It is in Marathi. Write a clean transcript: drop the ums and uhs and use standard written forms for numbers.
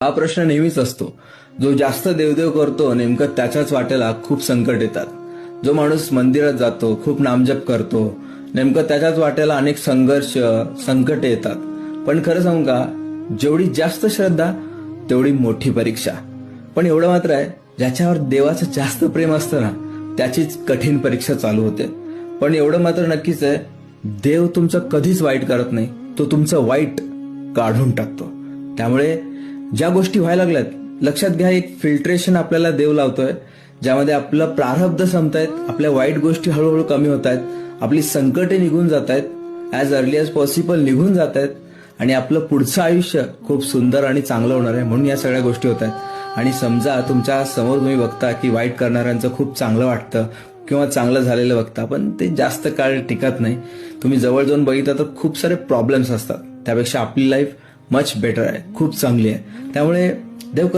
हा प्रश्न नेहमीच असतो. जो जास्त देवदेव करतो नेमकं त्याच्याच वाट्याला खूप संकट येतात. जो माणूस मंदिरात जातो, खूप नामजप करतो, नेमकं त्याच्याच वाट्याला अनेक संघर्ष, संकट येतात. पण खरं सांगू का, जेवढी जास्त श्रद्धा तेवढी मोठी परीक्षा. पण एवढं मात्र आहे, ज्याच्यावर देवाचं जास्त प्रेम असतं ना, त्याचीच कठीण परीक्षा चालू होते. पण एवढं मात्र नक्कीच आहे, देव तुमचं कधीच वाईट करत नाही. तो तुमचं वाईट काढून टाकतो. त्यामुळे ज्या गोष्टी व्हायला लागल्यात, लक्षात घ्या, एक फिल्ट्रेशन आपल्याला देव लावतोय, ज्यामध्ये आपलं प्रारब्ध संपतायत, आपल्या वाईट गोष्टी हळूहळू कमी होत आहेत, आपली संकटे निघून जात आहेत, ॲज अर्ली ॲज पॉसिबल निघून जात आहेत, आणि आपलं पुढचं आयुष्य खूप सुंदर आणि चांगलं होणार आहे. म्हणून या सगळ्या गोष्टी होत आहेत. आणि समजा तुमच्या समोर तुम्ही बघता की वाईट करणाऱ्यांचं खूप चांगलं वाटतं किंवा चांगलं झालेलं बघता, पण ते जास्त काळ टिकत नाही. तुम्ही जवळ जाऊन बघितलं तर खूप सारे प्रॉब्लेम्स असतात. त्यापेक्षा आपली लाईफ मच बेटर आहे, खूप चांगली आहे. त्यामुळे देव